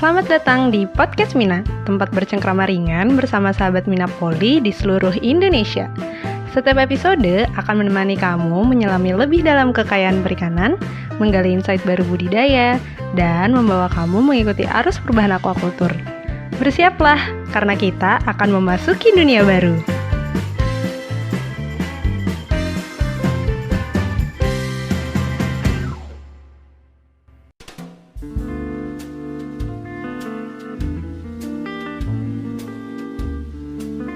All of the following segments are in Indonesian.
Selamat datang di Podcast Mina, tempat bercengkrama ringan bersama sahabat Mina Poli di seluruh Indonesia. Setiap episode akan menemani kamu menyelami lebih dalam kekayaan perikanan, menggali insight baru budidaya, dan membawa kamu mengikuti arus perubahan aquaculture. Bersiaplah, karena kita akan memasuki dunia baru.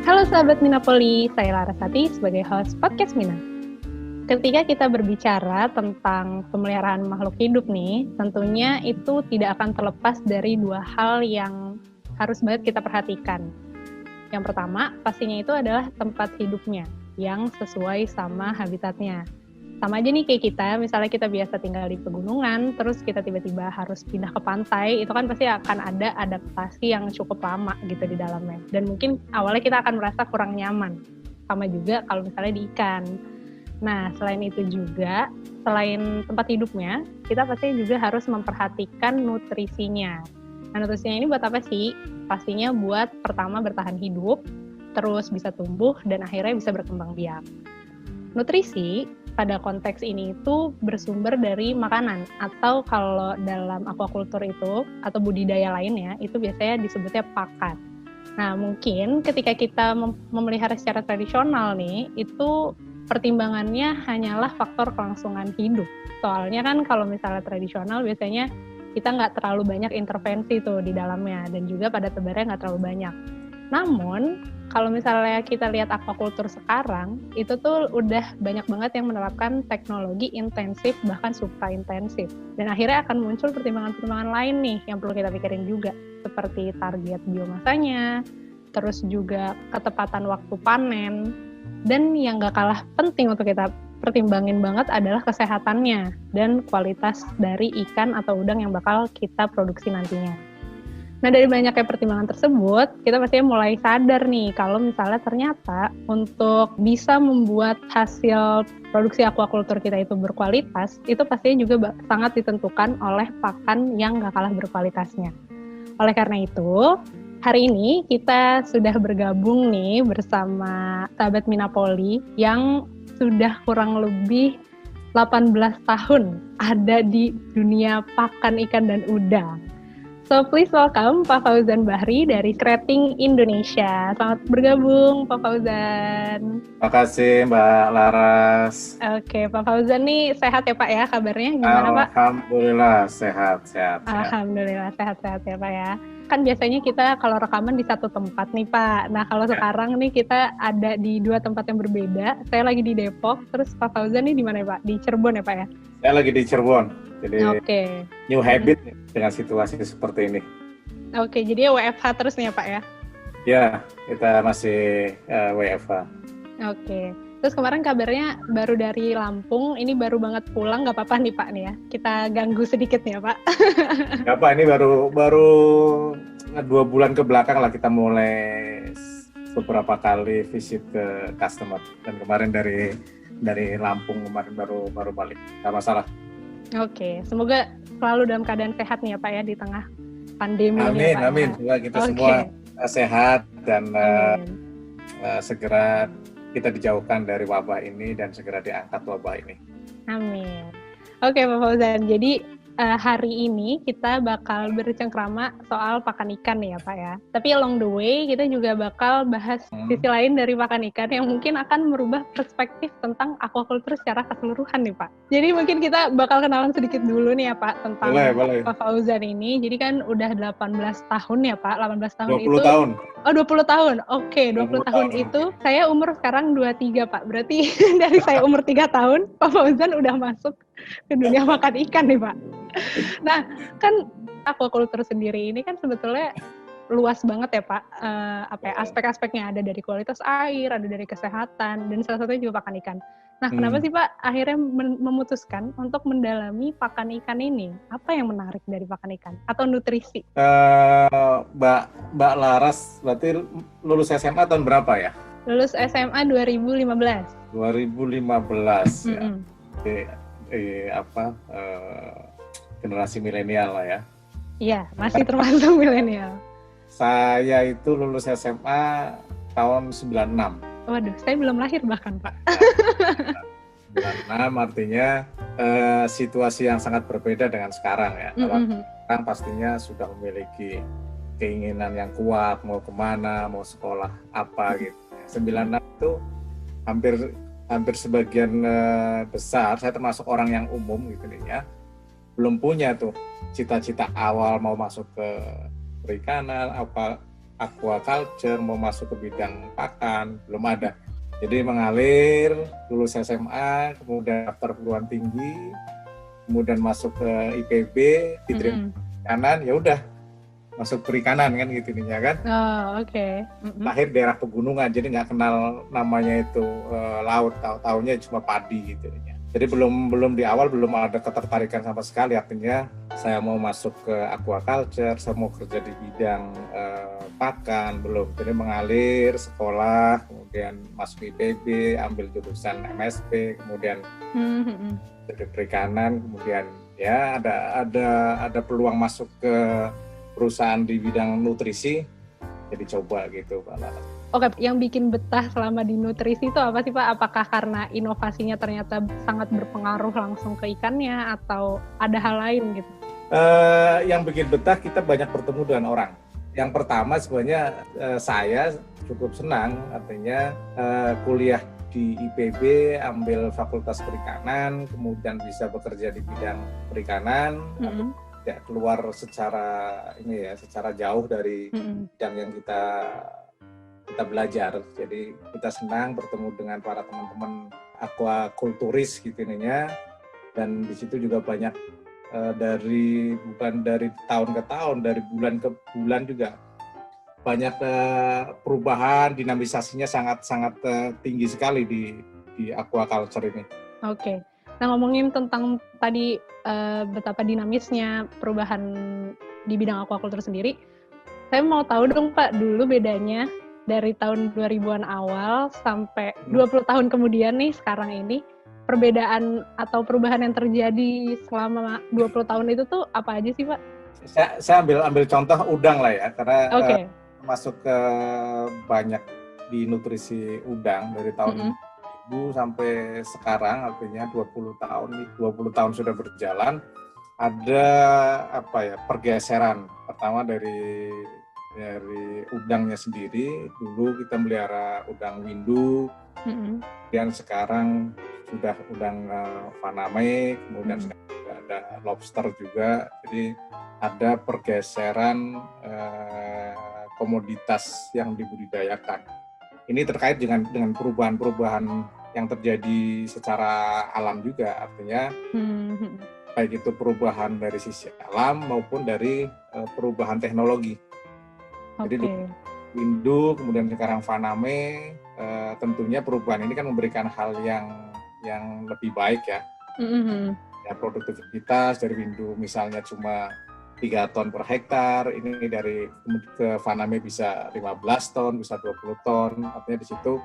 Halo sahabat Minapoli, saya Larasati sebagai host Podcast Mina. Ketika kita berbicara tentang pemeliharaan makhluk hidup nih, tentunya itu tidak akan terlepas dari dua hal yang harus banget kita perhatikan. Yang pertama, pastinya itu adalah tempat hidupnya yang sesuai sama habitatnya. Sama aja nih kayak kita, misalnya kita biasa tinggal di pegunungan, terus kita tiba-tiba harus pindah ke pantai, itu kan pasti akan ada adaptasi yang cukup lama gitu di dalamnya. Dan mungkin awalnya kita akan merasa kurang nyaman. Sama juga kalau misalnya di ikan. Nah, selain itu juga, selain tempat hidupnya, kita pasti juga harus memperhatikan nutrisinya. Nah, nutrisinya ini buat apa sih? Pastinya buat pertama bertahan hidup, terus bisa tumbuh, dan akhirnya bisa berkembang biak. Nutrisi pada konteks ini itu bersumber dari makanan, atau kalau dalam aquaculture itu atau budidaya lainnya itu biasanya disebutnya pakan. Nah, mungkin ketika kita memelihara secara tradisional nih, itu pertimbangannya hanyalah faktor kelangsungan hidup. Soalnya kan kalau misalnya tradisional biasanya kita nggak terlalu banyak intervensi tuh di dalamnya, dan juga pada tebarnya nggak terlalu banyak. Namun kalau misalnya kita lihat aquaculture sekarang, itu tuh udah banyak banget yang menerapkan teknologi intensif, bahkan supra intensif. Dan akhirnya akan muncul pertimbangan-pertimbangan lain nih yang perlu kita pikirin juga, seperti target biomasanya, terus juga ketepatan waktu panen, dan yang gak kalah penting untuk kita pertimbangin banget adalah kesehatannya dan kualitas dari ikan atau udang yang bakal kita produksi nantinya. Nah, dari banyaknya pertimbangan tersebut, kita pastinya mulai sadar nih kalau misalnya ternyata untuk bisa membuat hasil produksi aquaculture kita itu berkualitas, itu pastinya juga sangat ditentukan oleh pakan yang gak kalah berkualitasnya. Oleh karena itu, hari ini kita sudah bergabung nih bersama sahabat Minapoli yang sudah kurang lebih 18 tahun ada di dunia pakan ikan dan udang. So, please welcome Pak Fauzan Bahri dari Kreting Indonesia. Selamat bergabung, Pak Fauzan. Terima kasih, Mbak Laras. Oke, Pak Fauzan nih sehat ya, Pak ya? Kabarnya gimana, Pak? Alhamdulillah, sehat. Alhamdulillah, sehat-sehat ya, Pak ya. Kan biasanya kita kalau rekaman di satu tempat nih, Pak. Nah, kalau sekarang nih kita ada di dua tempat yang berbeda. Saya lagi di Depok, terus Pak Fauzan nih di mana ya, Pak? Di Cirebon ya, Pak ya? Saya lagi di Cirebon. Jadi new habit dengan situasi seperti ini. Oke, jadi WFH terus nih ya, Pak ya? Ya, kita masih WFH. Oke. Terus kemarin kabarnya baru dari Lampung, ini baru banget pulang, nggak apa-apa nih Pak nih ya? Kita ganggu sedikit nih ya Pak? Nggak apa, ini baru 2 bulan ke belakang lah kita mulai beberapa kali visit ke customer. Dan kemarin dari Lampung kemarin baru balik, nggak masalah. Oke, semoga selalu dalam keadaan sehat nih ya Pak ya di tengah pandemi ini. Amin. Semoga kita semua sehat dan segera kita dijauhkan dari wabah ini dan segera diangkat wabah ini. Amin. Oke Pak Fauzan, jadi hari ini kita bakal bercengkrama soal pakan ikan nih ya Pak ya. Tapi along the way kita juga bakal bahas sisi lain dari pakan ikan yang mungkin akan merubah perspektif tentang aquaculture secara keseluruhan nih Pak. Jadi mungkin kita bakal kenalan sedikit dulu nih ya Pak tentang boleh. Pak Fauzan ini. Jadi kan udah 18 tahun ya Pak, 18 tahun 20 itu. tahun. Oh 20 tahun, oke 20 tahun itu saya umur sekarang 23 Pak. Berarti dari saya umur 3 tahun, Pak Fauzan udah masuk ke dunia makan ikan nih Pak. Nah, kan aquaculture sendiri ini kan sebetulnya luas banget ya Pak. Aspek-aspeknya ada dari kualitas air, ada dari kesehatan, dan salah satunya juga pakan ikan. Nah, kenapa sih Pak akhirnya memutuskan untuk mendalami pakan ikan ini? Apa yang menarik dari pakan ikan atau nutrisi? Mbak Laras, berarti lulus SMA tahun berapa ya? Lulus SMA 2015. 2015 ya. Generasi milenial lah ya. Iya, masih termasuk milenial. Saya itu lulus SMA tahun 96. Waduh, saya belum lahir bahkan, Pak. 96 artinya situasi yang sangat berbeda dengan sekarang ya. Kalau sekarang pastinya sudah memiliki keinginan yang kuat, mau kemana, mau sekolah apa gitu. 96 itu hampir sebagian besar, saya termasuk orang yang umum gitu nih ya, belum punya tuh cita-cita awal mau masuk ke perikanan, aquaculture, mau masuk ke bidang pakan, belum ada. Jadi mengalir, lulus SMA, kemudian daftar perguruan tinggi, kemudian masuk ke IPB, diterima perikanan, ya udah masuk perikanan kan gitu nih ya kan. Oh, oke. Lahir daerah pegunungan, jadi nggak kenal namanya itu laut, tahu-tahunya cuma padi gitu ya. Jadi belum di awal belum ada ketertarikan sama sekali, artinya saya mau masuk ke aquaculture, saya mau kerja di bidang pakan, belum. Jadi mengalir, sekolah, kemudian masuk IPB, ambil jurusan MSP, kemudian jadi perikanan, kemudian ya ada peluang masuk ke perusahaan di bidang nutrisi, jadi coba gitu Pak Laras. Oke, yang bikin betah selama di nutrisi itu apa sih Pak? Apakah karena inovasinya ternyata sangat berpengaruh langsung ke ikannya atau ada hal lain gitu? Yang bikin betah kita banyak bertemu dengan orang. Yang pertama sebenarnya saya cukup senang, artinya kuliah di IPB, ambil Fakultas Perikanan, kemudian bisa bekerja di bidang perikanan, tidak keluar secara jauh dari bidang yang kita belajar. Jadi kita senang bertemu dengan para teman-teman aquakulturis gitu ininya, dan di situ juga banyak bukan dari tahun ke tahun, dari bulan ke bulan juga banyak perubahan, dinamisasinya sangat tinggi sekali di aquaculture ini. Oke. Nah, ngomongin tentang tadi betapa dinamisnya perubahan di bidang aquaculture sendiri, saya mau tahu dong Pak, dulu bedanya dari tahun 2000-an awal sampai 20 tahun kemudian nih sekarang ini, perbedaan atau perubahan yang terjadi selama 20 tahun itu tuh apa aja sih Pak? Saya ambil contoh udang lah ya, karena masuk ke banyak di nutrisi udang dari tahun 2000 sampai sekarang, artinya 20 tahun sudah berjalan. Ada pergeseran. Pertama dari udangnya sendiri. Dulu kita melihara udang windu, kemudian sekarang sudah udang faname, kemudian sudah ada lobster juga. Jadi ada pergeseran komoditas yang dibudidayakan. Ini terkait dengan perubahan-perubahan yang terjadi secara alam juga, artinya baik itu perubahan dari sisi alam maupun dari perubahan teknologi. Jadi windu, kemudian sekarang faname, tentunya perubahan ini kan memberikan hal yang lebih baik ya. Ya, produktivitas dari windu misalnya cuma 3 ton per hektar, ini dari ke faname bisa 15 ton, bisa 20 ton. Artinya di situ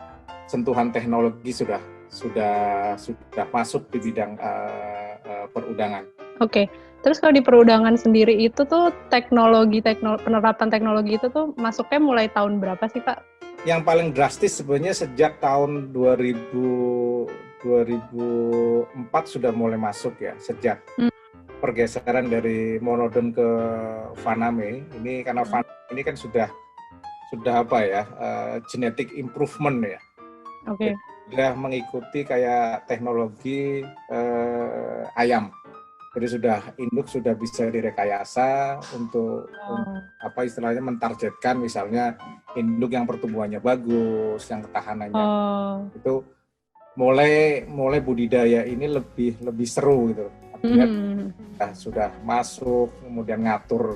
sentuhan teknologi sudah masuk di bidang perudangan. Oke. Terus kalau di perudangan sendiri itu tuh penerapan teknologi itu tuh masuknya mulai tahun berapa sih Pak? Yang paling drastis sebenarnya sejak tahun 2004 sudah mulai masuk ya, sejak pergeseran dari monodon ke faname. Ini karena faname ini kan sudah genetic improvement ya. Oke. Sudah mengikuti kayak teknologi ayam. Jadi induk sudah bisa direkayasa untuk istilahnya mentargetkan, misalnya induk yang pertumbuhannya bagus, yang ketahanannya itu mulai budidaya ini lebih seru gitu. Artinya sudah masuk, kemudian ngatur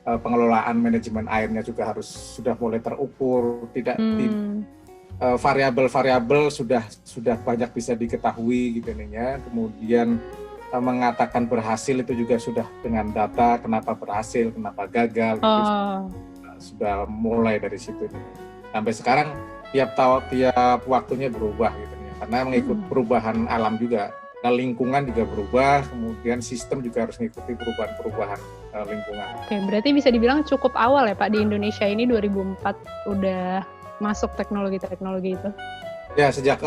pengelolaan manajemen airnya juga sudah mulai terukur, variabel-variabel sudah banyak bisa diketahui gitu ya. Kemudian mengatakan berhasil itu juga sudah dengan data, kenapa berhasil, kenapa gagal, gitu. Sudah mulai dari situ. Sampai sekarang tiap waktunya berubah gitu ya, karena mengikut perubahan alam juga. Nah, lingkungan juga berubah, kemudian sistem juga harus mengikuti perubahan-perubahan lingkungan. Oke, berarti bisa dibilang cukup awal ya Pak di Indonesia ini 2004 udah masuk teknologi-teknologi itu. Ya, sejak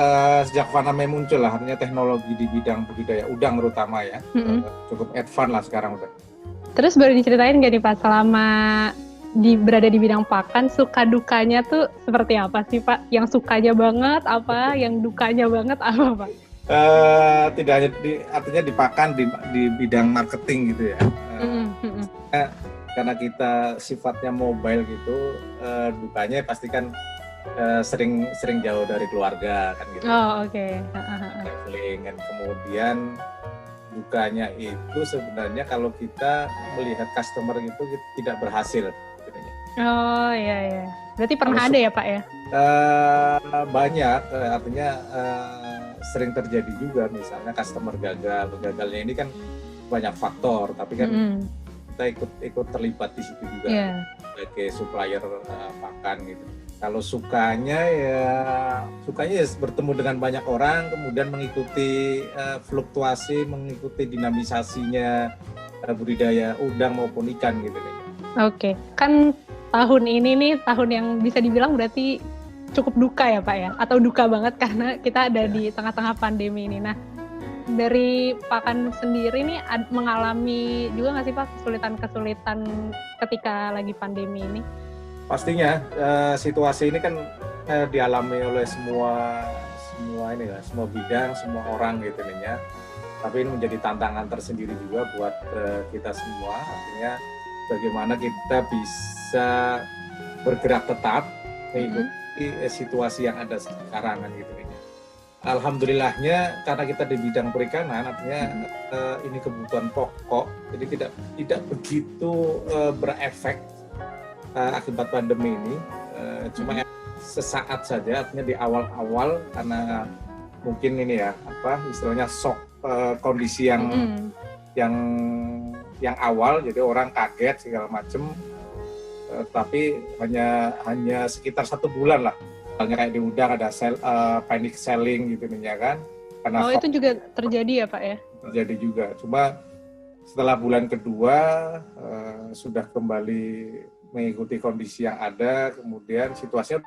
Faname muncul lah, artinya teknologi di bidang budidaya udang terutama ya, cukup advance lah sekarang udah. Terus baru diceritain nggak nih Pak, selama berada di bidang pakan, suka dukanya tuh seperti apa sih Pak? Yang sukanya banget apa, yang dukanya banget apa Pak? Tidak hanya artinya di pakan, di bidang marketing gitu ya. Karena kita sifatnya mobile gitu, dukanya pasti kan sering jauh dari keluarga kan gitu. Oh, oke. Traveling, dan kemudian dukanya itu sebenarnya kalau kita melihat customer itu tidak berhasil. Oh iya. Berarti pernah ada ya Pak ya? Banyak, artinya sering terjadi juga, misalnya customer gagal. Gagalnya ini kan banyak faktor, tapi kan kita ikut terlibat di situ juga sebagai supplier pakan gitu. Kalau sukanya ya bertemu dengan banyak orang, kemudian mengikuti fluktuasi, mengikuti dinamisasinya budidaya udang maupun ikan gitu nih. Oke, kan tahun ini nih tahun yang bisa dibilang berarti cukup duka ya Pak ya, atau duka banget karena kita ada di tengah-tengah pandemi ini. Nah, dari pakan sendiri nih mengalami juga nggak sih Pak kesulitan-kesulitan ketika lagi pandemi ini? Pastinya situasi ini kan dialami oleh semua bidang, semua orang gitu nih ya. Tapi ini menjadi tantangan tersendiri juga buat kita semua. Artinya bagaimana kita bisa bergerak tetap mengikuti situasi yang ada sekarang kan gitu nih. Alhamdulillahnya karena kita di bidang perikanan, artinya ini kebutuhan pokok, jadi tidak begitu berefek akibat pandemi ini, cuma sesaat saja, artinya di awal-awal karena mungkin ini ya istilahnya shock kondisi yang awal, jadi orang kaget segala macam, tapi hanya sekitar 1 bulan lah, misalnya kayak di udang ada panic selling gitu nih ya kan, karena itu juga terjadi ya Pak ya? Terjadi juga, cuma setelah bulan kedua sudah kembali mengikuti kondisi yang ada, kemudian situasinya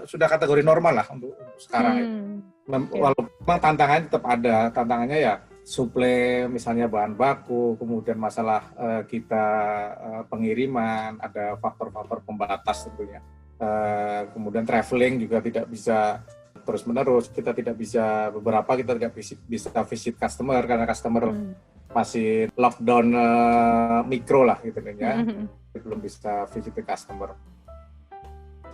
sudah kategori normal lah untuk sekarang. Walaupun memang tantangannya tetap ada, tantangannya ya suplai misalnya bahan baku, kemudian masalah kita pengiriman, ada faktor-faktor pembatas tentunya. Kemudian traveling juga tidak bisa terus-menerus, kita tidak bisa bisa visit customer karena customer masih lockdown mikro lah gitu ya. Belum bisa visit customer.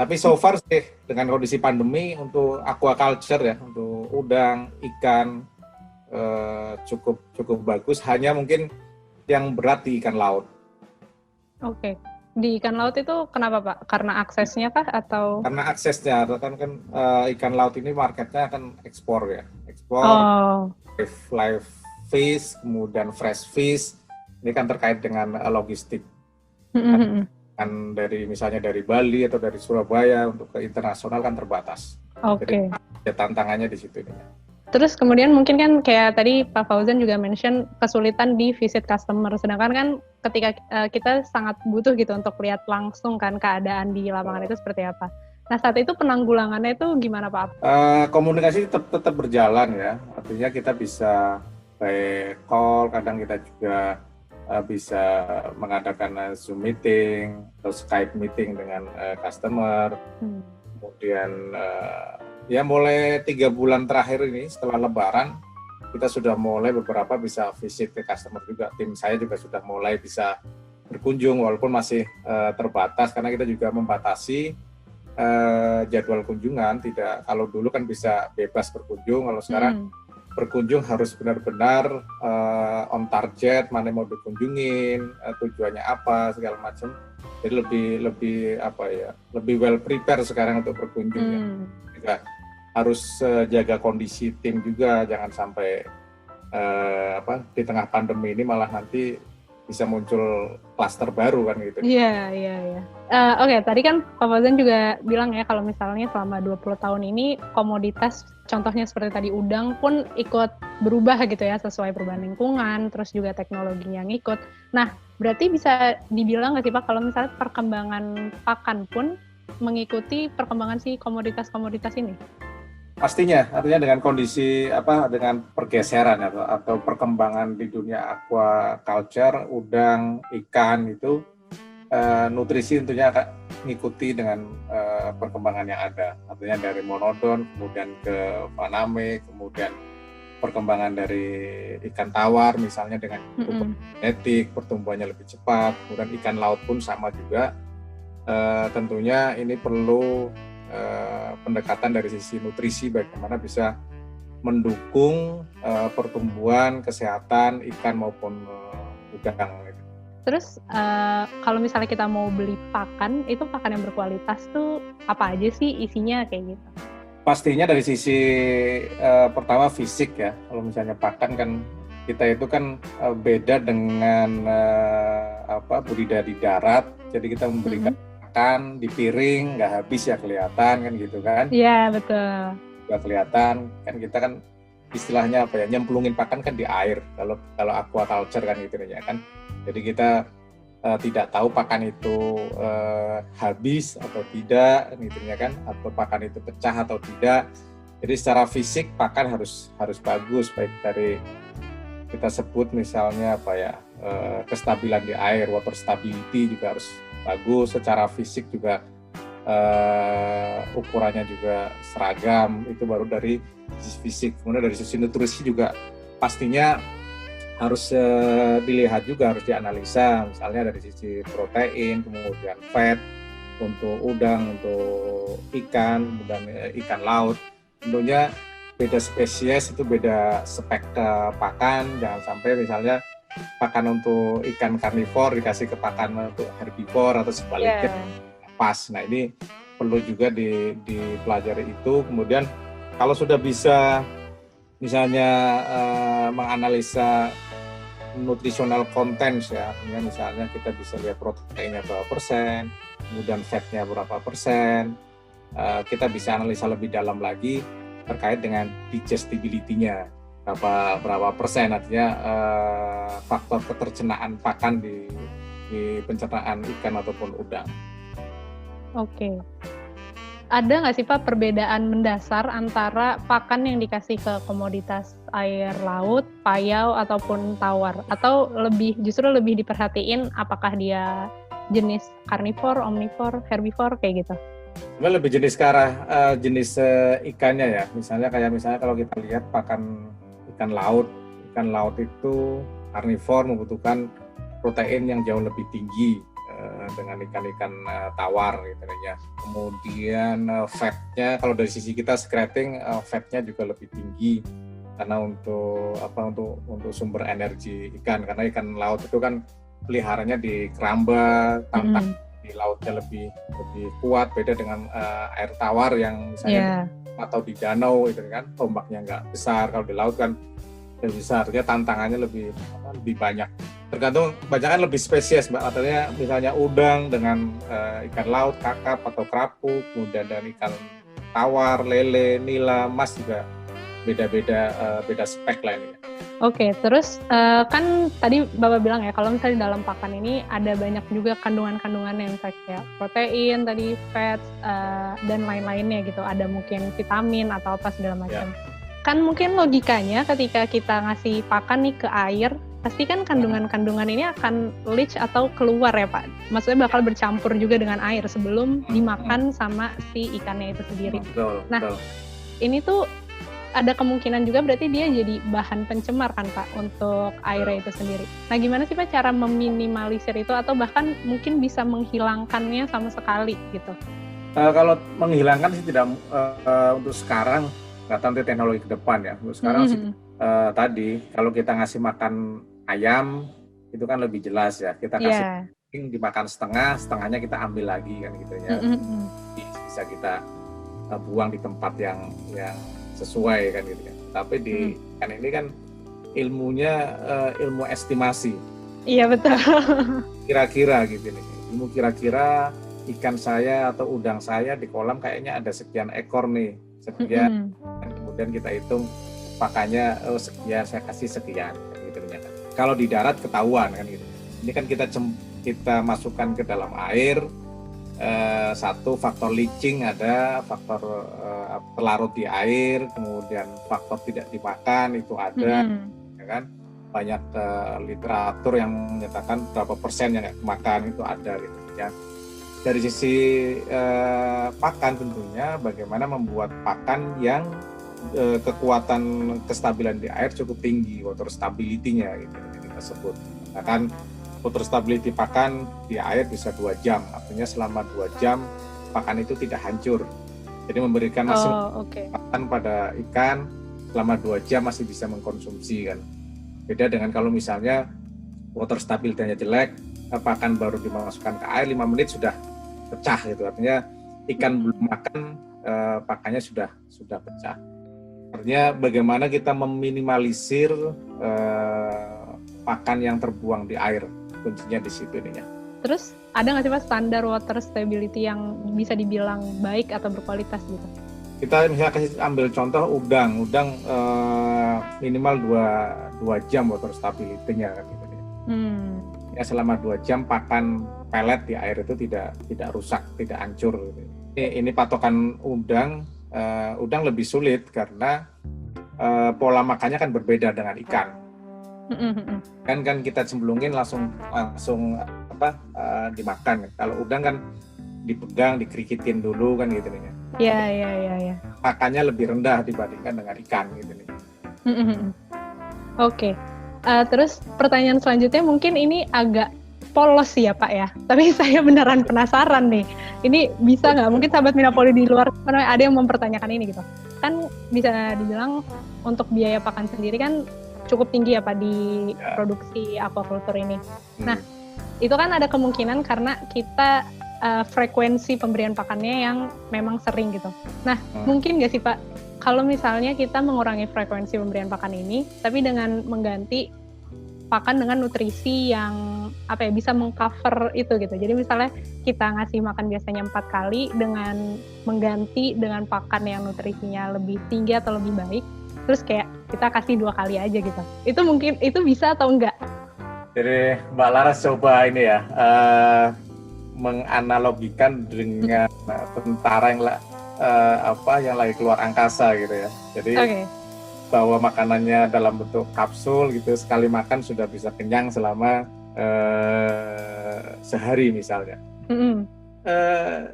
Tapi so far sih dengan kondisi pandemi untuk aquaculture ya, untuk udang, ikan cukup bagus. Hanya mungkin yang berat di ikan laut. Oke. Di ikan laut itu kenapa Pak? Karena aksesnya kah atau? Karena aksesnya, kan ikan laut ini marketnya akan ekspor ya, live fish, kemudian fresh fish. Ini kan terkait dengan logistik. Kan misalnya dari Bali atau dari Surabaya untuk ke internasional kan terbatas. Jadi tantangannya di situ ini. Terus kemudian mungkin kan kayak tadi Pak Fauzan juga mention kesulitan di visit customer, sedangkan kan ketika kita sangat butuh gitu untuk lihat langsung kan keadaan di lapangan itu seperti apa. Nah saat itu penanggulangannya itu gimana Pak? Komunikasi tetap berjalan ya, artinya kita bisa by call, kadang kita juga bisa mengadakan Zoom meeting atau Skype meeting dengan customer. Kemudian ya mulai 3 bulan terakhir ini setelah Lebaran kita sudah mulai beberapa bisa visit ke customer juga. Tim saya juga sudah mulai bisa berkunjung walaupun masih terbatas karena kita juga membatasi jadwal kunjungan. Tidak, kalau dulu kan bisa bebas berkunjung, kalau sekarang berkunjung harus benar-benar on target, mana mau dikunjungin, tujuannya apa, segala macam. Jadi lebih well prepare sekarang untuk berkunjung. Juga harus jaga kondisi tim juga, jangan sampai di tengah pandemi ini malah nanti bisa muncul klaster baru kan gitu. Iya. Oke, tadi kan Pak Fauzan juga bilang ya kalau misalnya selama 20 tahun ini komoditas contohnya seperti tadi udang pun ikut berubah gitu ya sesuai perubahan lingkungan, terus juga teknologinya ngikut. Nah, berarti bisa dibilang nggak sih Pak kalau misalnya perkembangan pakan pun mengikuti perkembangan si komoditas-komoditas ini? Pastinya, artinya dengan kondisi dengan pergeseran atau perkembangan di dunia aquaculture, udang, ikan itu nutrisi tentunya akan mengikuti dengan perkembangan yang ada. Artinya dari monodon, kemudian ke faname, kemudian perkembangan dari ikan tawar misalnya dengan genetik, pertumbuhannya lebih cepat, kemudian ikan laut pun sama juga. Tentunya ini perlu pendekatan dari sisi nutrisi bagaimana bisa mendukung pertumbuhan kesehatan ikan maupun udang. Terus kalau misalnya kita mau beli pakan, itu pakan yang berkualitas tuh apa aja sih isinya kayak gitu? Pastinya dari sisi pertama fisik ya. Kalau misalnya pakan kan kita itu kan beda dengan budidaya di darat. Jadi kita memberikan makan di piring nggak habis ya kelihatan kan gitu kan? Iya betul. Nggak kelihatan kan kita kan istilahnya nyemplungin pakan kan di air. Kalau aquaculture kan gitu ya kan. Jadi kita tidak tahu pakan itu habis atau tidak gitu ya kan, atau pakan itu pecah atau tidak. Jadi secara fisik pakan harus bagus, baik dari kita sebut misalnya kestabilan di air, water stability juga harus bagus. Secara fisik juga ukurannya juga seragam, itu baru dari sisi fisik. Kemudian dari sisi nutrisi juga pastinya harus dilihat juga, harus dianalisa, misalnya dari sisi protein, kemudian fat untuk udang, untuk ikan, kemudian ikan laut. Tentunya beda spesies itu beda spek pakan, jangan sampai misalnya pakan untuk ikan karnivor dikasih ke pakan untuk herbivor atau sebaliknya pas. Nah ini perlu juga dipelajari itu. Kemudian kalau sudah bisa misalnya menganalisa nutritional contents ya, misalnya kita bisa lihat proteinnya berapa persen, kemudian fatnya berapa persen, kita bisa analisa lebih dalam lagi terkait dengan digestibility-nya berapa persen, artinya faktor ketercernaan pakan di pencernaan ikan ataupun udang. Oke. Ada nggak sih Pak perbedaan mendasar antara pakan yang dikasih ke komoditas air laut, payau ataupun tawar? Atau justru lebih diperhatiin apakah dia jenis karnivor, omnivor, herbivor kayak gitu? Lebih jenis ke arah jenis ikannya ya. Misalnya kalau kita lihat pakan ikan laut itu karnivor membutuhkan protein yang jauh lebih tinggi dengan ikan-ikan tawar gitu ya. Kemudian fatnya kalau dari sisi kita secreting fatnya juga lebih tinggi karena untuk sumber energi ikan, karena ikan laut itu kan peliharanya di keramba, tantak di lautnya lebih kuat, beda dengan air tawar yang misalnya atau di danau itu kan ombaknya nggak besar. Kalau di laut kan lebih besar, artinya tantangannya lebih banyak. Tergantung banyak lebih spesies Mbak, artinya misalnya udang dengan ikan laut, kakap atau kerapu, kemudian dan ikan tawar, lele, nila, mas juga beda spek lah ini. Oke, terus kan tadi Bapak bilang ya kalau misalnya dalam pakan ini ada banyak juga kandungan-kandungan yang kayak protein, tadi fat dan lain-lainnya gitu, ada mungkin vitamin atau apa segala macam. Kan mungkin logikanya ketika kita ngasih pakan nih ke air, pasti kan kandungan-kandungan ini akan leach atau keluar ya Pak. Maksudnya bakal bercampur juga dengan air sebelum dimakan sama si ikannya itu sendiri. Nah, ini tuh ada kemungkinan juga berarti dia jadi bahan pencemar kan Pak untuk airnya itu sendiri. Nah gimana sih Pak cara meminimalisir itu atau bahkan mungkin bisa menghilangkannya sama sekali gitu? Kalau menghilangkan sih tidak untuk sekarang, nggak tahu nanti teknologi ke depan ya. Untuk sekarang sih tadi kalau kita ngasih makan ayam itu kan lebih jelas ya, kita kasih dimakan setengahnya kita ambil lagi kan gitu ya. Bisa kita buang di tempat yang sesuai kan gitu ya. Tapi di kan ini kan ilmunya ilmu estimasi. Iya betul. Kira-kira gitu nih. Ilmu kira-kira ikan saya atau udang saya di kolam kayaknya ada sekian ekor nih, sekian. Kemudian kita hitung pakannya sekian, saya kasih sekian gitu kan. Kalau di darat ketahuan kan gitu. Ini kan kita masukkan ke dalam air, satu faktor leaching ada, faktor terlarut di air, kemudian faktor tidak dimakan itu ada, ya kan? Banyak literatur yang menyatakan berapa persen yang makan itu ada gitu ya. Dari sisi pakan tentunya bagaimana membuat pakan yang kekuatan kestabilan di air cukup tinggi, water stability-nya gitu yang kita sebut. Nah, kan water stability pakan di air bisa 2 jam, artinya selama 2 jam pakan itu tidak hancur. Jadi memberikan pakan pada ikan selama 2 jam masih bisa mengkonsumsi kan. Beda dengan kalau misalnya water stability-nya jelek, pakan baru dimasukkan ke air 5 menit sudah pecah gitu. Artinya ikan belum makan, pakannya sudah pecah. Artinya bagaimana kita meminimalisir pakan yang terbuang di air, kuncinya di situ nih ya. Terus ada nggak sih Pak standar water stability yang bisa dibilang baik atau berkualitas gitu? Kita misalnya ambil contoh udang minimal 2 jam water stability-nya kan gitu ya. Ya selama 2 jam pakan pelet di air itu tidak rusak, tidak hancur gitu. Ini patokan udang. Udang lebih sulit karena pola makannya kan berbeda dengan ikan. Kan kita cemplungin langsung dimakan. Kalau udang kan dipegang, dikerikitin dulu kan gitu nih. Iya. Makannya lebih rendah dibandingkan dengan ikan gitu nih. Oke. Terus pertanyaan selanjutnya mungkin ini agak polos ya Pak ya, tapi saya beneran penasaran nih. Ini bisa nggak? Mungkin sahabat Minapoli di luar ada yang mempertanyakan ini gitu. Kan bisa dibilang untuk biaya pakan sendiri kan cukup tinggi ya Pak di produksi aquaculture ini. Nah, itu kan ada kemungkinan karena kita frekuensi pemberian pakannya yang memang sering gitu. Nah, mungkin nggak sih Pak, kalau misalnya kita mengurangi frekuensi pemberian pakan ini, tapi dengan mengganti pakan dengan nutrisi yang bisa mengcover itu gitu. Jadi misalnya kita ngasih makan biasanya 4 kali dengan mengganti dengan pakan yang nutrisinya lebih tinggi atau lebih baik, terus kayak kita kasih 2 kali aja gitu. Itu mungkin itu bisa atau enggak? Jadi Mbak Laras coba ini ya menganalogikan dengan tentara yang lagi keluar angkasa gitu ya. Jadi bawa makanannya dalam bentuk kapsul gitu, sekali makan sudah bisa kenyang selama sehari misalnya.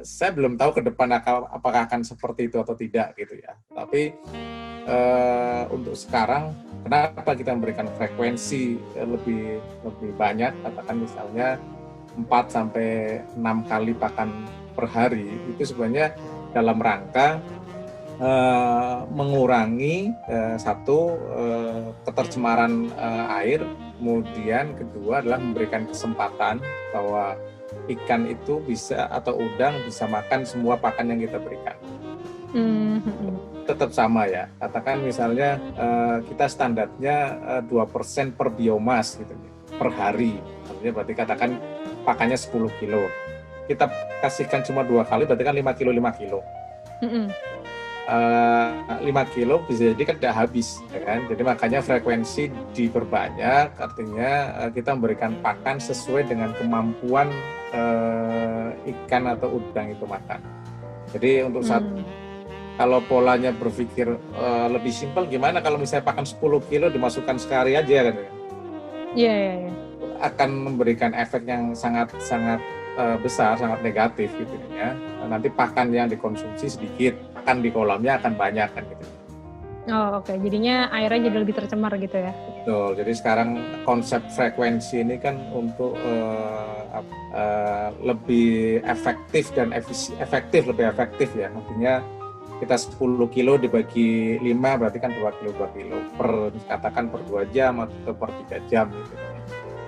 Saya belum tahu ke depan apakah akan seperti itu atau tidak gitu ya. Tapi untuk sekarang kenapa kita memberikan frekuensi lebih banyak, katakan misalnya 4-6 kali pakan per hari, itu sebenarnya dalam rangka mengurangi ketercemaran air, kemudian kedua adalah memberikan kesempatan bahwa ikan itu bisa atau udang bisa makan semua pakan yang kita berikan. Tetap sama ya, katakan misalnya kita standarnya 2% per biomas gitu per hari, artinya berarti katakan pakannya 10 kilo, kita kasihkan cuma 2 kali berarti kan 5 kilo. 5 kilo bisa jadi kan tidak habis ya kan? Jadi makanya frekuensi diperbanyak, artinya kita memberikan pakan sesuai dengan kemampuan ikan atau udang itu makan. Jadi untuk kalau polanya berpikir lebih simpel, gimana kalau misalnya pakan 10 kilo dimasukkan sekali aja kan? Iya. Akan memberikan efek yang sangat besar, sangat negatif gitu ya. Nanti pakan yang dikonsumsi sedikit, pakan di kolamnya akan banyak kan gitu. Oke. Jadinya airnya jadi lebih tercemar gitu ya. Betul. Jadi sekarang konsep frekuensi ini kan untuk lebih efektif dan lebih efektif ya. Artinya kita 10 kilo dibagi 5 berarti kan 2 kilo katakan per 2 jam atau per 3 jam gitu.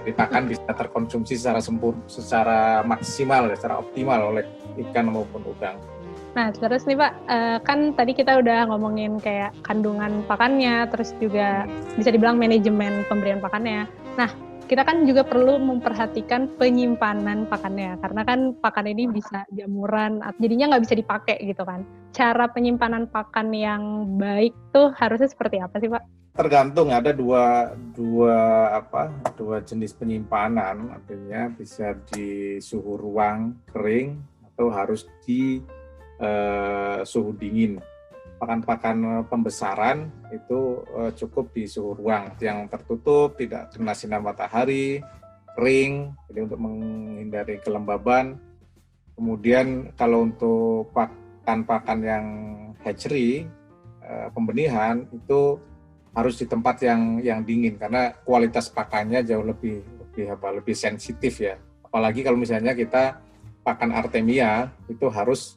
Jadi pakan bisa terkonsumsi secara maksimal, secara optimal oleh ikan maupun udang. Nah, terus nih Pak, kan tadi kita udah ngomongin kayak kandungan pakannya, terus juga bisa dibilang manajemen pemberian pakannya. Nah, kita kan juga perlu memperhatikan penyimpanan pakannya, karena kan pakan ini bisa jamuran, jadinya nggak bisa dipakai gitu kan. Cara penyimpanan pakan yang baik tuh harusnya seperti apa sih, Pak? Tergantung, ada dua jenis penyimpanan, artinya bisa di suhu ruang kering atau harus di suhu dingin. Pakan-pakan pembesaran itu cukup di suhu ruang yang tertutup, tidak kena sinar matahari, kering, jadi untuk menghindari kelembaban. Kemudian kalau untuk pakan-pakan yang hatchery, pembenihan, itu harus di tempat yang dingin karena kualitas pakannya jauh lebih sensitif ya. Apalagi kalau misalnya kita pakan Artemia itu harus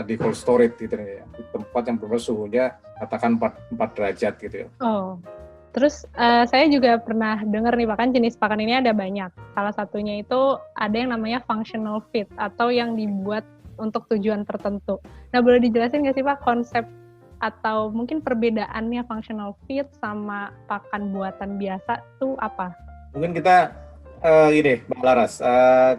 di cold storage gitu ya, di tempat yang benar suhunya katakan 4 derajat gitu ya. Oh, terus saya juga pernah dengar nih Pak, kan jenis pakan ini ada banyak. Salah satunya itu ada yang namanya functional feed atau yang dibuat untuk tujuan tertentu. Nah, boleh dijelasin nggak sih Pak konsep atau mungkin perbedaannya functional feed sama pakan buatan biasa tuh apa? Mungkin kita ini, Mbak Laras,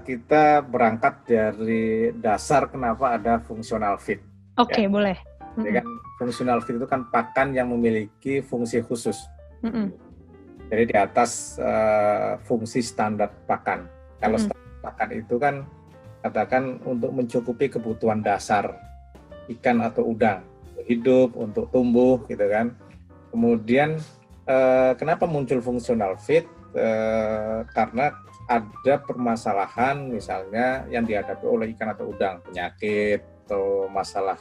kita berangkat dari dasar kenapa ada functional feed. Oke, ya. Boleh. Jadi kan functional feed itu kan pakan yang memiliki fungsi khusus. Jadi di atas fungsi standar pakan. Kalau standar pakan itu kan katakan untuk mencukupi kebutuhan dasar ikan atau udang, untuk hidup, untuk tumbuh, gitu kan. Kemudian kenapa muncul functional feed? Karena ada permasalahan misalnya yang dihadapi oleh ikan atau udang, penyakit atau masalah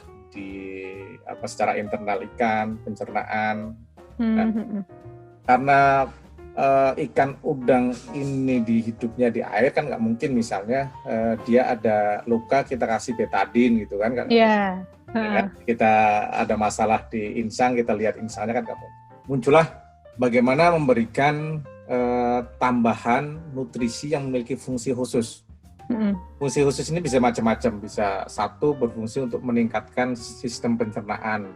secara internal ikan, pencernaan. Karena ikan udang ini hidupnya di air kan nggak mungkin misalnya dia ada luka kita kasih betadine gitu kan? Iya. Yeah. Kita ada masalah di insang, kita lihat insangnya kan nggak mungkin. Muncullah bagaimana memberikan tambahan nutrisi yang memiliki fungsi khusus. Fungsi khusus ini bisa macam-macam, bisa satu berfungsi untuk meningkatkan sistem pencernaan,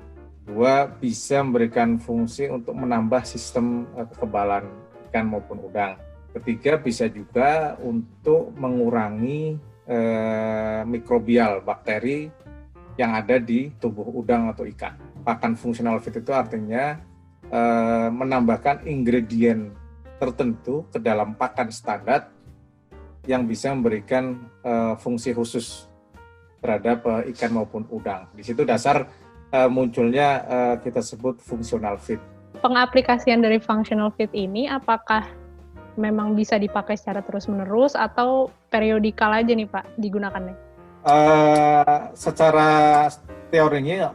dua bisa memberikan fungsi untuk menambah sistem kekebalan ikan maupun udang, ketiga bisa juga untuk mengurangi mikrobial bakteri yang ada di tubuh udang atau ikan. Pakan functional feed itu artinya menambahkan ingredient tertentu ke dalam pakan standar yang bisa memberikan fungsi khusus terhadap ikan maupun udang. Di situ dasar munculnya kita sebut functional feed. Pengaplikasian dari functional feed ini apakah memang bisa dipakai secara terus-menerus atau periodikal aja nih Pak digunakannya? Secara teorinya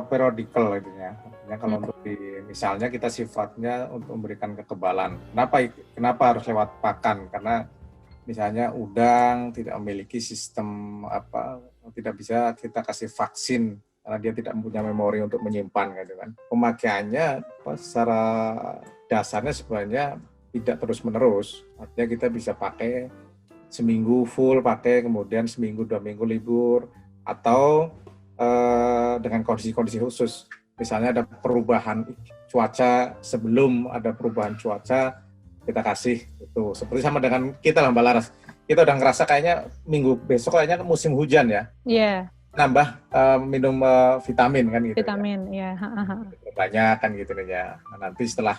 periodikal gitu ya. Kalau untuk misalnya kita sifatnya untuk memberikan kekebalan. Kenapa harus lewat pakan? Karena misalnya udang tidak memiliki sistem tidak bisa kita kasih vaksin karena dia tidak punya memori untuk menyimpan gitu kan. Pemakaiannya secara dasarnya sebenarnya tidak terus-menerus. Artinya kita bisa pakai seminggu full pakai, kemudian seminggu 2 minggu libur, atau dengan kondisi-kondisi khusus. Misalnya ada perubahan cuaca, sebelum ada perubahan cuaca kita kasih itu. Seperti sama dengan kita lah Mbak Laras. Kita udah ngerasa kayaknya minggu besok kayaknya musim hujan ya. Iya. Yeah. Nambah minum vitamin kan gitu. Vitamin, ya. Banyak kan gitu ya. Nah, nanti setelah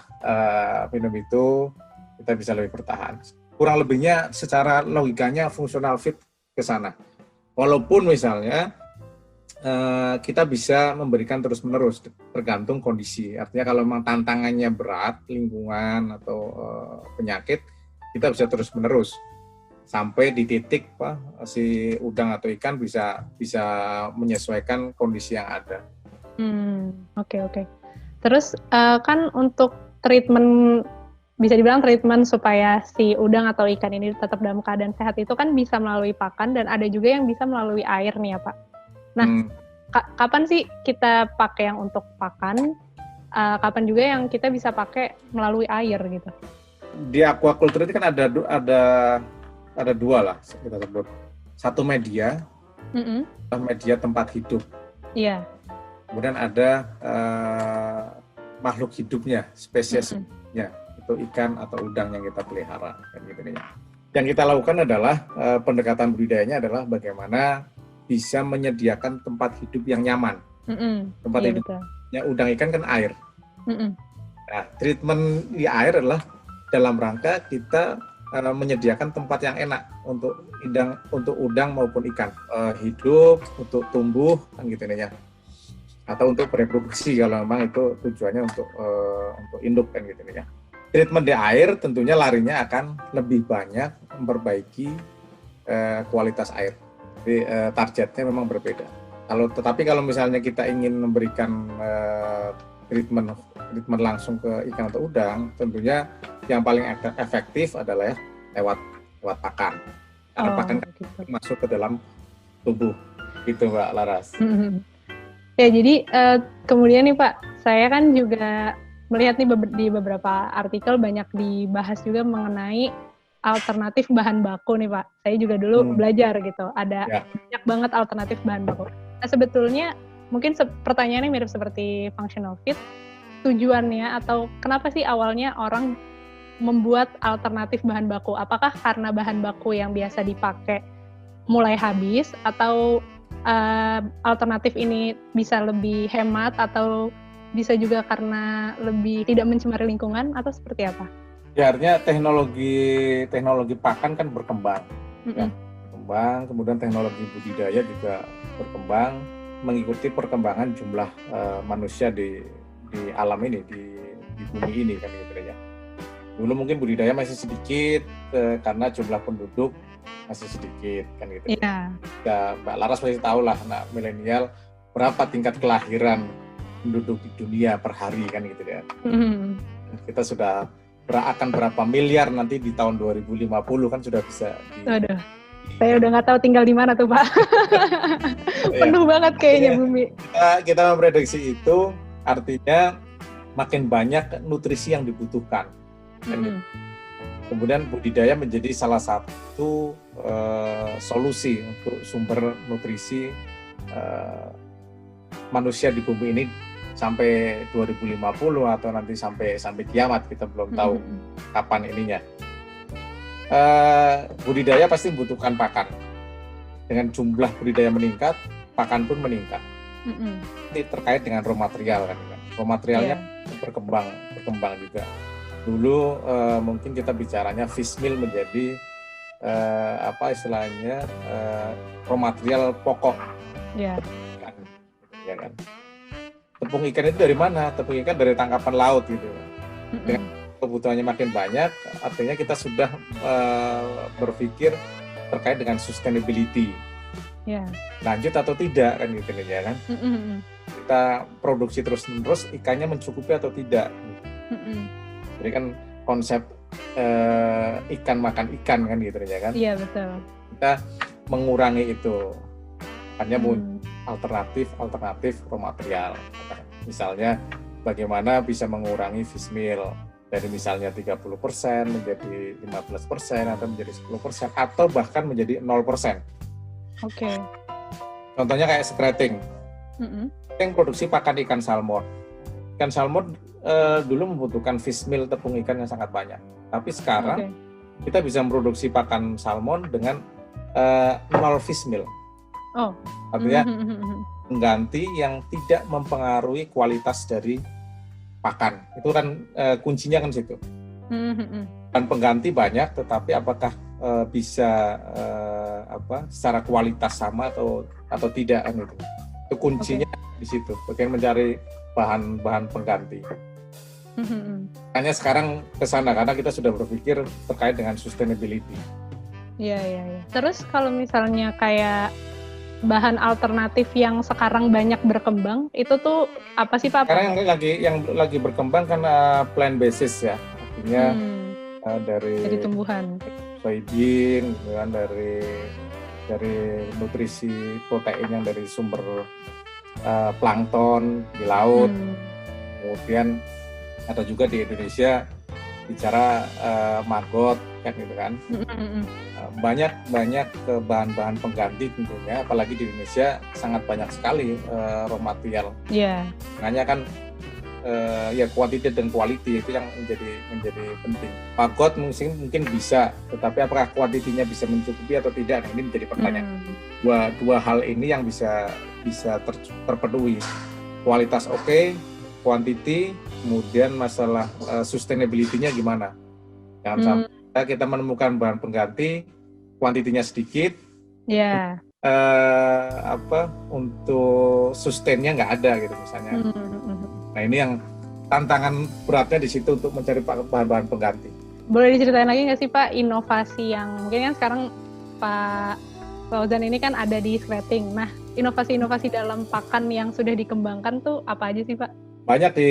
minum itu kita bisa lebih bertahan. Kurang lebihnya secara logikanya functional feed ke sana. Walaupun misalnya kita bisa memberikan terus-menerus tergantung kondisi. Artinya kalau memang tantangannya berat, lingkungan atau penyakit, kita bisa terus-menerus sampai di titik si udang atau ikan bisa menyesuaikan kondisi yang ada. Oke. Terus kan untuk treatment, bisa dibilang treatment supaya si udang atau ikan ini tetap dalam keadaan sehat itu kan bisa melalui pakan dan ada juga yang bisa melalui air nih ya Pak. Nah, kapan sih kita pakai yang untuk pakan? Kapan juga yang kita bisa pakai melalui air gitu? Di aquaculture itu kan ada dua lah kita sebut. Satu media tempat hidup. Iya. Kemudian ada makhluk hidupnya, spesiesnya. itu ikan atau udang yang kita pelihara kan gitu ya. Yang kita lakukan adalah pendekatan budidayanya adalah bagaimana bisa menyediakan tempat hidup yang nyaman. Tempat hidupnya udang ikan kan air. Nah, treatment di air adalah dalam rangka kita menyediakan tempat yang enak untuk udang maupun ikan hidup, untuk tumbuh kan gitu ya, atau untuk bereproduksi kalau memang itu tujuannya untuk induk kan gitu ya. Treatment di air tentunya larinya akan lebih banyak memperbaiki kualitas air. Jadi targetnya memang berbeda. Tetapi kalau misalnya kita ingin memberikan treatment langsung ke ikan atau udang, tentunya yang paling efektif adalah lewat pakan. Karena pakan gitu masuk ke dalam tubuh, gitu Mbak Laras. Ya, jadi kemudian nih Pak, saya kan juga melihat nih di beberapa artikel banyak dibahas juga mengenai alternatif bahan baku nih Pak. Saya juga dulu belajar gitu, ada banyak banget alternatif bahan baku. Nah, sebetulnya mungkin pertanyaannya mirip seperti functional feed. Tujuannya atau kenapa sih awalnya orang membuat alternatif bahan baku? Apakah karena bahan baku yang biasa dipakai mulai habis, atau alternatif ini bisa lebih hemat, atau bisa juga karena lebih tidak mencemari lingkungan, atau seperti apa? Ya, artinya teknologi pakan kan berkembang. Ya, berkembang, kemudian teknologi budidaya juga berkembang mengikuti perkembangan jumlah manusia di alam ini, di bumi ini kan gitu ya. Dulu mungkin budidaya masih sedikit karena jumlah penduduk masih sedikit kan gitu. Iya. Ya, Mbak Laras pasti tahu lah, anak milenial berapa tingkat kelahiran penduduk di dunia per hari kan gitu ya. Kita sudah akan berapa miliar nanti di tahun 2050 kan sudah bisa. Aduh, saya udah nggak tahu tinggal di mana tuh Pak. Penuh banget kayaknya bumi. Kita memprediksi itu. Artinya makin banyak nutrisi yang dibutuhkan. Kemudian budidaya menjadi salah satu solusi untuk sumber nutrisi manusia di bumi ini sampai 2050 atau nanti sampai kiamat, kita belum tahu kapan ininya. Budidaya pasti membutuhkan pakan. Dengan jumlah budidaya meningkat, pakan pun meningkat. Ini terkait dengan raw material kan. Raw materialnya berkembang juga. Dulu mungkin kita bicaranya fish meal menjadi raw material pokok. Ya kan. Tepung ikan itu dari mana? Tepung ikan dari tangkapan laut gitu. Dengan kebutuhannya makin banyak, artinya kita sudah berpikir terkait dengan sustainability. Lanjut atau tidak kan gitu ya kan. Kita produksi terus-menerus, ikannya mencukupi atau tidak. Jadi kan konsep ikan makan ikan kan gitu ya kan. Iya, betul. Kita mengurangi itu. Hanya alternatif raw material. Misalnya bagaimana bisa mengurangi fish meal dari misalnya 30% menjadi 15% atau menjadi 10% atau bahkan menjadi 0%. Oke. Contohnya kayak skretting. Yang produksi pakan ikan salmon. Ikan salmon dulu membutuhkan fish meal tepung ikan yang sangat banyak. Tapi sekarang kita bisa memproduksi pakan salmon dengan 0 fish meal. Artinya mengganti yang tidak mempengaruhi kualitas dari pakan. Itu kan kuncinya kan situ. Dan pengganti banyak, tetapi apakah bisa secara kualitas sama atau tidak kan itu kuncinya di situ. Bagaimana mencari bahan pengganti. Hanya sekarang ke sana karena kita sudah berpikir terkait dengan sustainability. Iya. Terus kalau misalnya kayak bahan alternatif yang sekarang banyak berkembang, itu tuh apa sih Pak? Sekarang yang lagi berkembang kan plant basis ya, artinya dari tumbuhan, soybean, kemudian dari nutrisi protein yang dari sumber plankton di laut. Kemudian ada juga di Indonesia bicara maggot kan gitu kan. Banyak bahan-bahan pengganti tentunya, apalagi di Indonesia sangat banyak sekali raw material. Makanya kan ya quantity dan quality itu yang menjadi penting. Pagod mungkin bisa, tetapi apakah kuantitinya bisa mencukupi atau tidak? Nah, ini menjadi pertanyaan. Dua hal ini yang bisa terpenuhi. Kualitas oke, quantity, kemudian masalah sustainability-nya gimana? Jangan sampai kita menemukan bahan pengganti, kuantitinya sedikit, untuk sustain-nya nggak ada gitu misalnya. Nah ini yang tantangan beratnya di situ untuk mencari bahan-bahan pengganti. Boleh diceritain lagi nggak sih Pak inovasi yang mungkin kan sekarang Pak Fauzan ini kan ada di Skretting. Nah inovasi-inovasi dalam pakan yang sudah dikembangkan tuh apa aja sih Pak? Banyak di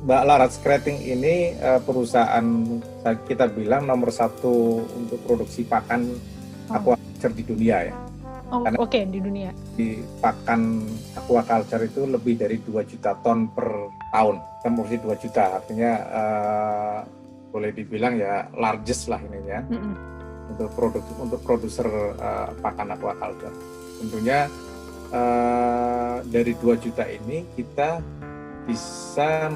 Mbak Laras Skretting ini perusahaan kita bilang nomor 1 untuk produksi pakan aquaculture di dunia ya. Oke, di dunia. Di pakan aquaculture itu lebih dari 2 juta ton per tahun. Kita produksi 2 juta, artinya boleh dibilang ya largest lah ini ya. Untuk produser pakan aquaculture. Tentunya dari 2 juta ini kita bisa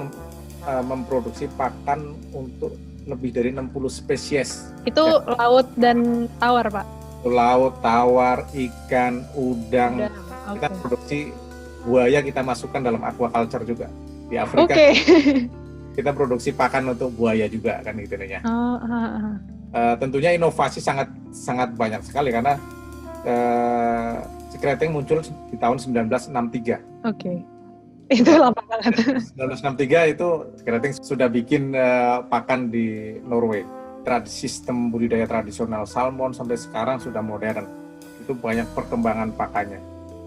memproduksi pakan untuk lebih dari 60 spesies. Itu ya. Laut dan tawar Pak? Laut, tawar, ikan, udang. Kita produksi buaya, kita masukkan dalam aquaculture juga. Di Afrika kita produksi pakan untuk buaya juga kan gitu ya. Tentunya inovasi sangat banyak sekali karena Skretting muncul di tahun 1963. Itu lama banget. 1963 itu Skretting sudah bikin pakan di Norway. Sistem budidaya tradisional salmon sampai sekarang sudah modern. Itu banyak perkembangan pakannya,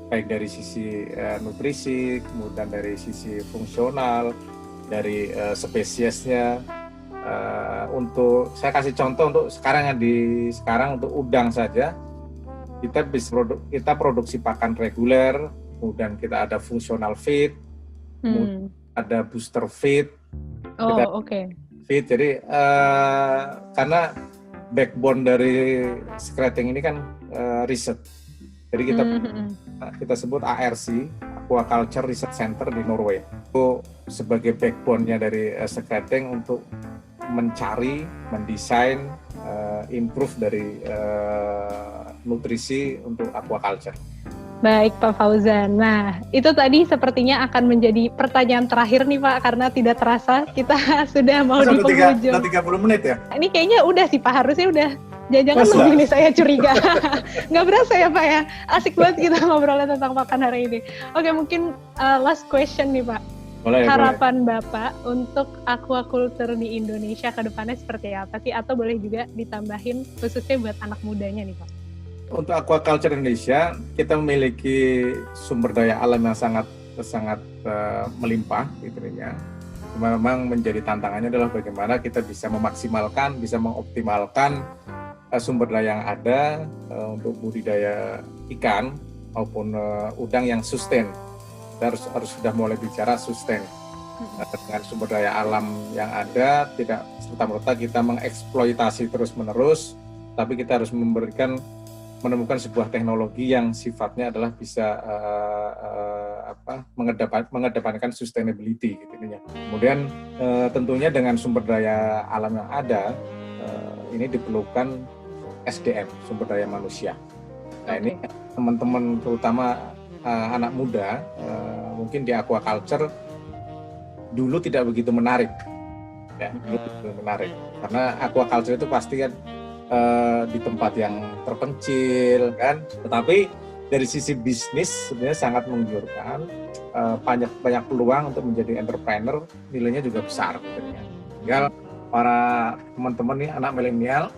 baik dari sisi nutrisi, kemudian dari sisi fungsional, dari spesiesnya. Untuk saya kasih contoh untuk sekarang untuk udang saja kita produksi pakan reguler, kemudian kita ada fungsional feed, kemudian ada booster feed. Feed. Jadi karena backbone dari Skretting ini kan riset. Jadi kita sebut ARC, Aquaculture Research Center di Norway. Itu sebagai backbone-nya dari Skretting untuk mencari, mendesain, improve dari nutrisi untuk aquaculture. Baik Pak Fauzan. Nah, itu tadi sepertinya akan menjadi pertanyaan terakhir nih Pak, karena tidak terasa kita sudah mau di penghujung. Udah 30 menit ya? Ini kayaknya udah sih Pak, harusnya udah. Jangan lebih nih saya curiga. Nggak berasa ya Pak ya? Asik banget kita ngobrolnya tentang pakan hari ini. Oke, mungkin last question nih Pak. Harapan Bapak untuk aquaculture di Indonesia ke depannya seperti apa sih? Atau boleh juga ditambahin khususnya buat anak mudanya nih Pak? Untuk aquaculture Indonesia, kita memiliki sumber daya alam yang sangat melimpah, gitu ya. Memang menjadi tantangannya adalah bagaimana kita bisa memaksimalkan, bisa mengoptimalkan sumber daya yang ada untuk budidaya ikan maupun udang yang sustain. Kita harus sudah mulai bicara sustain dengan sumber daya alam yang ada, tidak serta-merta kita mengeksploitasi terus-menerus, tapi kita harus menemukan sebuah teknologi yang sifatnya adalah bisa mengedepankan sustainability gitu ya. Kemudian tentunya dengan sumber daya alam yang ada ini diperlukan SDM, sumber daya manusia. Nah ini teman-teman terutama anak muda mungkin di aquaculture dulu tidak begitu menarik, ya karena aquaculture itu pasti kan di tempat yang terpencil kan, tetapi dari sisi bisnis sebenarnya sangat menggiurkan, banyak peluang untuk menjadi entrepreneur, nilainya juga besar. Tinggal para teman-teman nih anak milenial,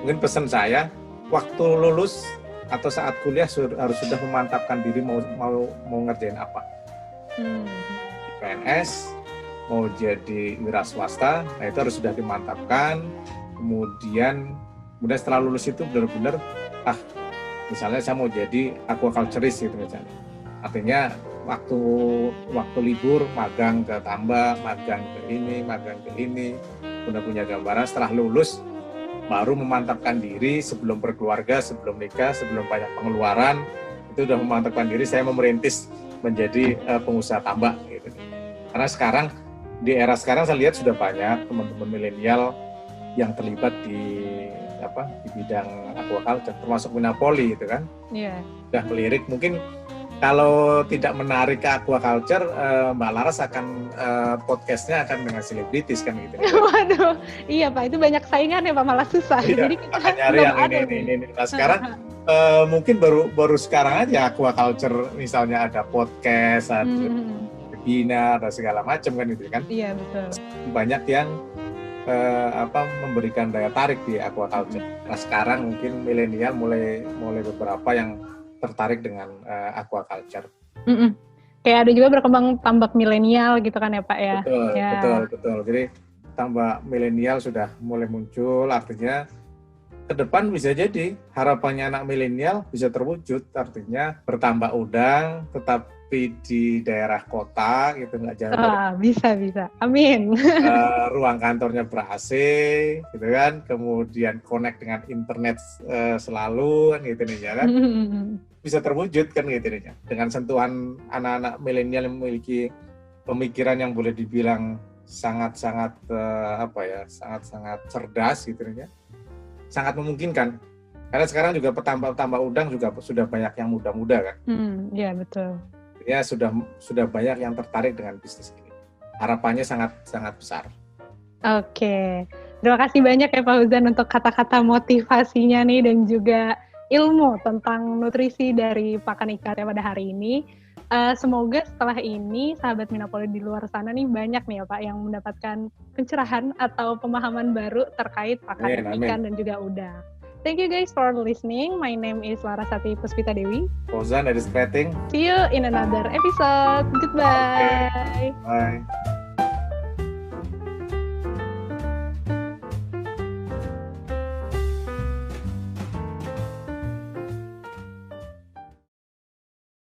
mungkin pesan saya waktu lulus atau saat kuliah harus sudah memantapkan diri mau ngerjain apa. PNS, mau jadi wira swasta, nah itu harus sudah dimantapkan. Kemudian setelah lulus itu benar-benar misalnya saya mau jadi aquaculturist gitu misalnya. Artinya waktu libur magang ke tambak, magang ke ini, udah punya gambaran. Setelah lulus baru memantapkan diri sebelum berkeluarga, sebelum nikah, sebelum banyak pengeluaran, itu udah memantapkan diri saya merintis menjadi pengusaha tambak gitu. Karena sekarang di era sekarang saya lihat sudah banyak teman-teman milenial yang terlibat di bidang aquaculture, termasuk Minapoli gitu kan. Iya. Sudah melirik. Mungkin kalau tidak menarik ke aquaculture, Mbak Laras akan podcastnya akan dengan selebritis kan gitu. Waduh, iya Pak, itu banyak saingan ya Pak, malah susah. Iya, Jadi kita nyari yang ini. Nah sekarang mungkin baru sekarang aja aquaculture, misalnya ada podcast, ada webinar, ada segala macam kan gitu kan. Iya betul. Banyak yang memberikan daya tarik di aquaculture. Nah sekarang mungkin milenial mulai beberapa yang tertarik dengan aquaculture. Kayak ada juga berkembang tambak milenial gitu kan ya Pak ya? Betul. Jadi tambak milenial sudah mulai muncul, artinya ke depan bisa jadi harapannya anak milenial bisa terwujud, artinya bertambak udang, tetapi di daerah kota gitu, nggak jauh. Bisa. Amin. Ruang kantornya ber-AC, gitu kan, kemudian connect dengan internet selalu kan gitu nih ya kan. Bisa terwujud kan gitu nih, dengan sentuhan anak-anak milenial yang memiliki pemikiran yang boleh dibilang sangat-sangat cerdas gitu nih, sangat memungkinkan. Karena sekarang juga petambak udang juga sudah banyak yang muda-muda kan. Iya betul. Ya sudah banyak yang tertarik dengan bisnis ini. Harapannya sangat besar. Oke, terima kasih banyak ya Pak Fauzan untuk kata-kata motivasinya nih dan juga ilmu tentang nutrisi dari pakan ikan pada hari ini. Semoga setelah ini sahabat Minapoli di luar sana nih banyak nih ya Pak yang mendapatkan pencerahan atau pemahaman baru terkait pakan ikan dan juga udang. Thank you guys for listening. My name is Larasati Puspita Dewi. Fauzan Edis Peting. See you in another episode. Goodbye. Okay. Bye.